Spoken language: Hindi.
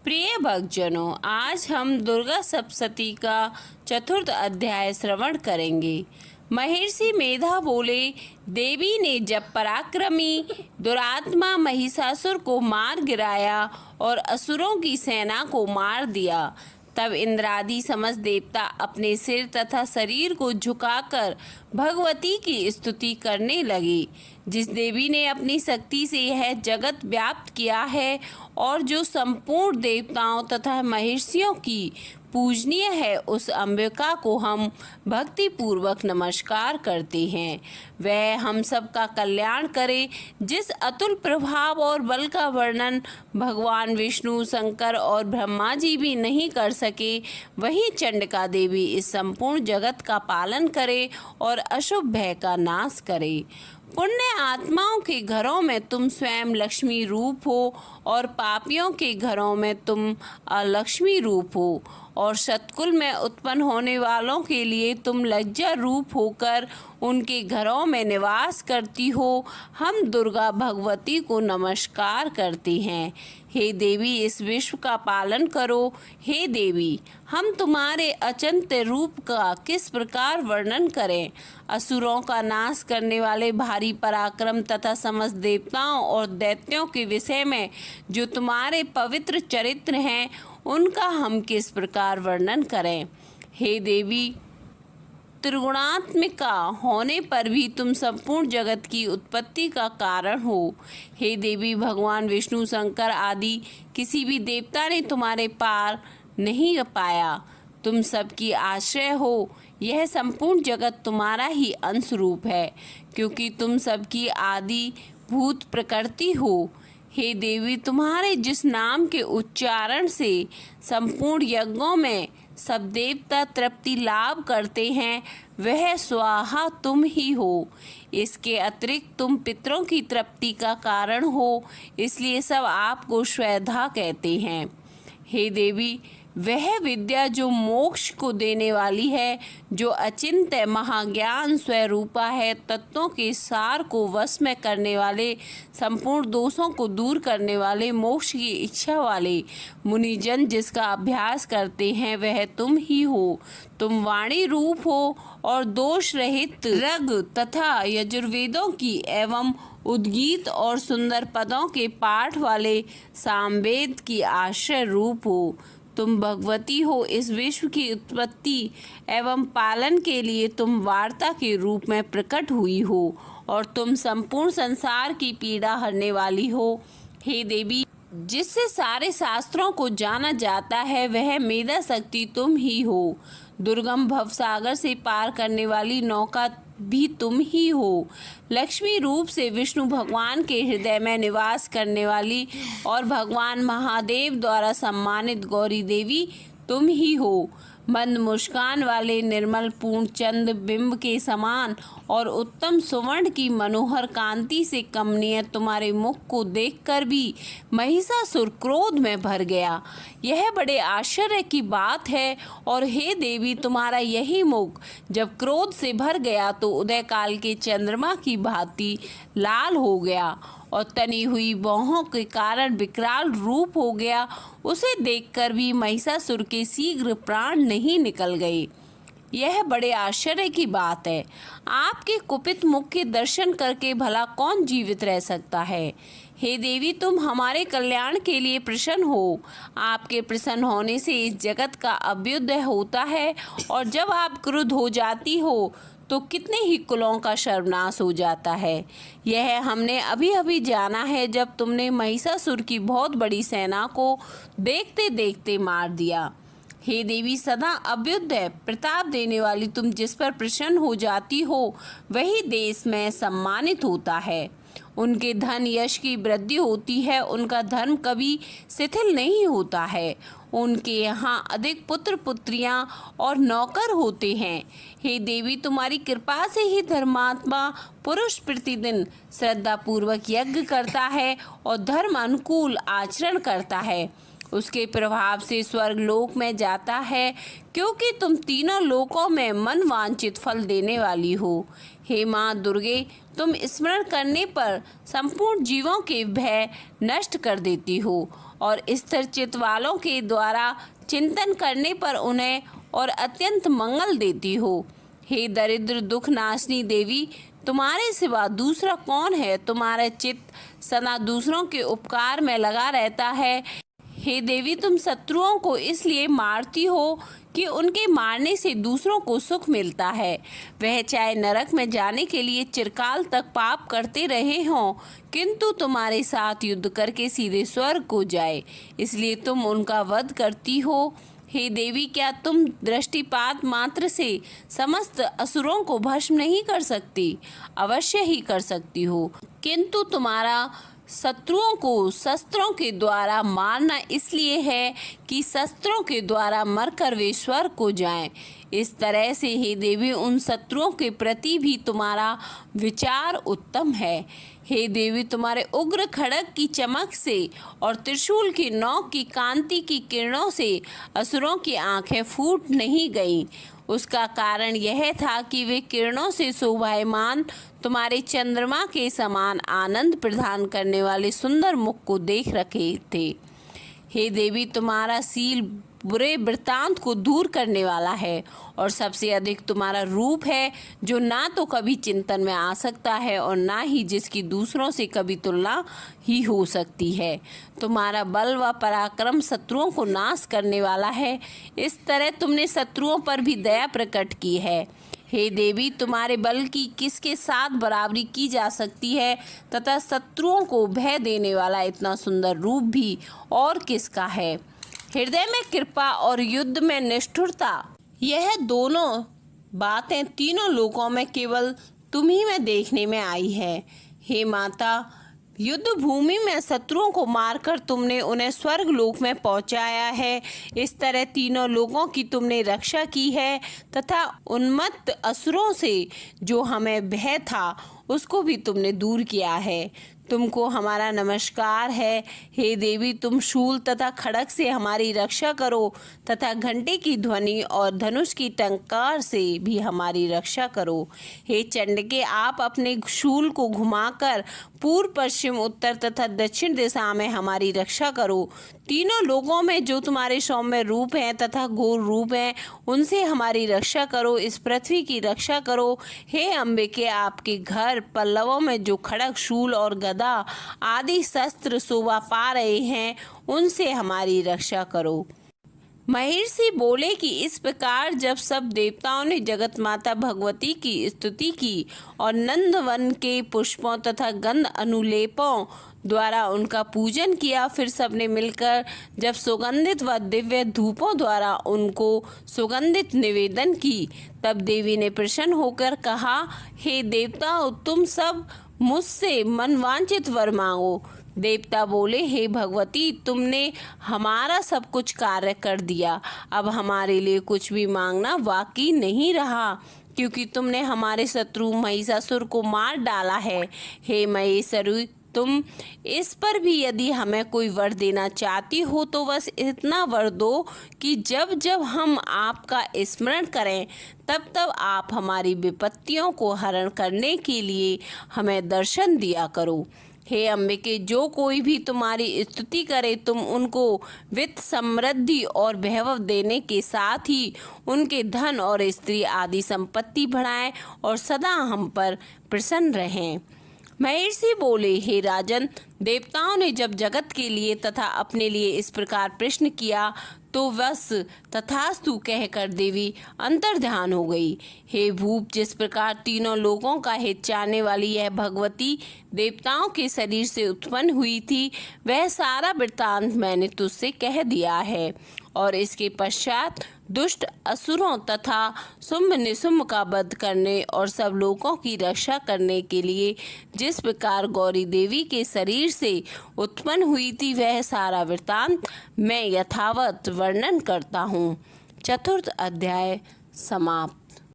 प्रिय भक्तजनों, आज हम दुर्गा सप्तशती का चतुर्थ अध्याय श्रवण करेंगे। महर्षि मेधा बोले, देवी ने जब पराक्रमी दुरात्मा महिषासुर को मार गिराया और असुरों की सेना को मार दिया, तब इंद्रादि समस्त देवता अपने सिर तथा शरीर को झुकाकर भगवती की स्तुति करने लगे। जिस देवी ने अपनी शक्ति से यह जगत व्याप्त किया है और जो संपूर्ण देवताओं तथा महर्षियों की पूजनीय है, उस अंबिका को हम भक्ति पूर्वक नमस्कार करते हैं। वह हम सब का कल्याण करे। जिस अतुल प्रभाव और बल का वर्णन भगवान विष्णु, शंकर और ब्रह्मा जी भी नहीं कर सके, वही चंडिका देवी इस संपूर्ण जगत का पालन करे और अशुभ भय का नाश करे। पुण्य आत्माओं के घरों में तुम स्वयं लक्ष्मी रूप हो और पापियों के घरों में तुम अलक्ष्मी रूप हो, और सतकुल में उत्पन्न होने वालों के लिए तुम लज्जा रूप होकर उनके घरों में निवास करती हो। हम दुर्गा भगवती को नमस्कार करते हैं। हे देवी, इस विश्व का पालन करो। हे देवी, हम तुम्हारे अचिंत्य रूप का किस प्रकार वर्णन करें। असुरों का नाश करने वाले भारी पराक्रम तथा समस्त देवताओं और दैत्यों के विषय में जो तुम्हारे पवित्र चरित्र हैं, उनका हम किस प्रकार वर्णन करें। हे देवी, त्रिगुणात्मिका होने पर भी तुम संपूर्ण जगत की उत्पत्ति का कारण हो। हे देवी, भगवान विष्णु, शंकर आदि किसी भी देवता ने तुम्हारे पार नहीं पाया। तुम सबकी आश्रय हो। यह संपूर्ण जगत तुम्हारा ही अंश रूप है, क्योंकि तुम सबकी आदि भूत प्रकृति हो। हे देवी, तुम्हारे जिस नाम के उच्चारण से संपूर्ण यज्ञों में सब देवता तृप्ति लाभ करते हैं, वह स्वाहा तुम ही हो। इसके अतिरिक्त तुम पितरों की तृप्ति का कारण हो, इसलिए सब आपको श्वेधा कहते हैं। हे देवी, वह विद्या जो मोक्ष को देने वाली है, जो अचिंत्य महाज्ञान स्वरूपा है, तत्वों के सार को वश में करने वाले, संपूर्ण दोषों को दूर करने वाले, मोक्ष की इच्छा वाले मुनिजन जिसका अभ्यास करते हैं, वह तुम ही हो। तुम वाणी रूप हो और दोष रहित ऋग तथा यजुर्वेदों की एवं उद्गीत और सुंदर पदों के पाठ वाले सामवेद की आश्रय रूप हो। तुम भगवती हो। इस विश्व की उत्पत्ति एवं पालन के लिए तुम वार्ता के रूप में प्रकट हुई हो और तुम संपूर्ण संसार की पीड़ा हरने वाली हो। हे देवी, जिससे सारे शास्त्रों को जाना जाता है, वह मेधा शक्ति तुम ही हो। दुर्गम भवसागर से पार करने वाली नौका भी तुम ही हो। लक्ष्मी रूप से विष्णु भगवान के हृदय में निवास करने वाली और भगवान महादेव द्वारा सम्मानित गौरी देवी तुम ही हो। मंद मुस्कान वाले निर्मल पूर्ण चंद्र बिंब के समान और उत्तम सुवर्ण की मनोहर कांति से कमनीय तुम्हारे मुख को देखकर भी महिषासुर क्रोध में भर गया। यह बड़े आश्चर्य की बात है। और हे देवी, तुम्हारा यही मुख जब क्रोध से भर गया तो उदय काल के चंद्रमा की भांति लाल हो गया और तनी हुई बाहों के कारण विकराल रूप हो गया। उसे देखकर भी महिषासुर के शीघ्र प्राण नहीं निकल गए। यह बड़े आश्चर्य की बात है। आपके कुपित मुख के दर्शन करके भला कौन जीवित रह सकता है। हे देवी, तुम हमारे कल्याण के लिए प्रसन्न हो। आपके प्रसन्न होने से इस जगत का अभ्युदय होता है, और जब आप क्रुद्ध हो जाती हो तो कितने ही कुलों का सर्वनाश हो जाता है। यह हमने अभी अभी जाना है, जब तुमने महिषासुर की बहुत बड़ी सेना को देखते देखते मार दिया। हे देवी, सदा अभ्युदय प्रताप देने वाली तुम जिस पर प्रसन्न हो जाती हो, वही देश में सम्मानित होता है। उनके धन यश की वृद्धि होती है। उनका धर्म कभी शिथिल नहीं होता है। उनके यहाँ अधिक पुत्र पुत्रियाँ और नौकर होते हैं। हे देवी, तुम्हारी कृपा से ही धर्मात्मा पुरुष प्रतिदिन श्रद्धा पूर्वक यज्ञ करता है और धर्म अनुकूल आचरण करता है। उसके प्रभाव से स्वर्ग लोक में जाता है, क्योंकि तुम तीनों लोकों में मन वांछित फल देने वाली हो। हे माँ दुर्गे, तुम स्मरण करने पर संपूर्ण जीवों के भय नष्ट कर देती हो और स्थिर चित्त वालों के द्वारा चिंतन करने पर उन्हें और अत्यंत मंगल देती हो। हे दरिद्र दुख नाशनी देवी, तुम्हारे सिवा दूसरा कौन है? तुम्हारा चित्त सदा दूसरों के उपकार में लगा रहता है। हे देवी, तुम शत्रुओं को इसलिए मारती हो कि उनके मारने से दूसरों को सुख मिलता है। वह चाहे नरक में जाने के लिए चिरकाल तक पाप करते रहे हों, किंतु तुम्हारे साथ युद्ध करके सीधे स्वर्ग को जाए, इसलिए तुम उनका वध करती हो। हे देवी, क्या तुम दृष्टिपात मात्र से समस्त असुरों को भस्म नहीं कर सकती? अवश्य ही कर सकती हो, किंतु तुम्हारा शत्रुओं को शस्त्रों के द्वारा मारना इसलिए है कि शस्त्रों के द्वारा मरकर वे स्वर्ग को जाएं। इस तरह से हे देवी, उन शत्रुओं के प्रति भी तुम्हारा विचार उत्तम है। हे देवी, तुम्हारे उग्र खड्ग की चमक से और त्रिशूल की नोक की कांति की किरणों से असुरों की आंखें फूट नहीं गईं। उसका कारण यह था कि वे किरणों से शोभायमान तुम्हारे चंद्रमा के समान आनंद प्रदान करने वाले सुंदर मुख को देख रखे थे। हे देवी, तुम्हारा शील बुरे वृत्तांत को दूर करने वाला है और सबसे अधिक तुम्हारा रूप है, जो ना तो कभी चिंतन में आ सकता है और ना ही जिसकी दूसरों से कभी तुलना ही हो सकती है। तुम्हारा बल व पराक्रम शत्रुओं को नाश करने वाला है। इस तरह तुमने शत्रुओं पर भी दया प्रकट की है। हे देवी, तुम्हारे बल की किसके साथ बराबरी की जा सकती है तथा शत्रुओं को भय देने वाला इतना सुंदर रूप भी और किसका है? हृदय में कृपा और युद्ध में निष्ठुरता, यह दोनों बातें तीनों लोकों में केवल तुम ही में देखने में आई है। हे माता, युद्ध भूमि में शत्रुओं को मारकर तुमने उन्हें स्वर्ग लोक में पहुंचाया है। इस तरह तीनों लोगों की तुमने रक्षा की है तथा उन्मत्त असुरों से जो हमें भय था उसको भी तुमने दूर किया है। तुमको हमारा नमस्कार है। हे देवी, तुम शूल तथा खड्ग से हमारी रक्षा करो तथा घंटे की ध्वनि और धनुष की टंकार से भी हमारी रक्षा करो। हे चंडिके, आप अपने शूल को घुमाकर पूर्व पश्चिम उत्तर तथा दक्षिण दिशा में हमारी रक्षा करो। तीनों लोगों में जो तुम्हारे सौम्य रूप हैं तथा घोर रूप हैं, उनसे हमारी रक्षा करो। इस पृथ्वी की रक्षा करो। हे अंबिके, आपके घर पल्लवों में जो खड्ग, शूल और गदा आदि शस्त्र शोभा पा रहे हैं, उनसे हमारी रक्षा करो। महर्षि बोले कि इस प्रकार जब सब देवताओं ने जगत माता भगवती की स्तुति की और नंदवन के पुष्पों तथा गंध अनुलेपों द्वारा उनका पूजन किया, फिर सबने मिलकर जब सुगंधित व दिव्य धूपों द्वारा उनको सुगंधित निवेदन की, तब देवी ने प्रसन्न होकर कहा, हे देवताओं, तुम सब मुझसे मनवांछित वर मांगो। देवता बोले, हे भगवती, तुमने हमारा सब कुछ कार्य कर दिया, अब हमारे लिए कुछ भी मांगना बाकी नहीं रहा, क्योंकि तुमने हमारे शत्रु महिषासुर को मार डाला है। हे महेश्वरी, तुम इस पर भी यदि हमें कोई वर देना चाहती हो तो बस इतना वर दो कि जब जब हम आपका स्मरण करें तब तब आप हमारी विपत्तियों को हरण करने के लिए हमें दर्शन दिया करो। हे अंबिके, जो कोई भी तुम्हारी स्तुति करे, तुम उनको वित्त, समृद्धि और वैभव देने के साथ ही उनके धन और स्त्री आदि संपत्ति बढ़ाएं और सदा हम पर प्रसन्न रहें। महर्षि बोले, हे राजन, देवताओं ने जब जगत के लिए तथा अपने लिए इस प्रकार प्रश्न किया तो बस तथास्तु कहकर देवी अंतर्ध्यान हो गई। हे भूप, जिस प्रकार तीनों लोगों का हित चाहने वाली यह भगवती देवताओं के शरीर से उत्पन्न हुई थी, वह सारा वृत्तांत मैंने तुझसे कह दिया है। और इसके पश्चात दुष्ट असुरों तथा शुंभ निशुंभ का वध करने और सब लोगों की रक्षा करने के लिए जिस प्रकार गौरी देवी के शरीर से उत्पन्न हुई थी, वह सारा वृत्तांत मैं यथावत वर्णन करता हूँ। चतुर्थ अध्याय समाप्त।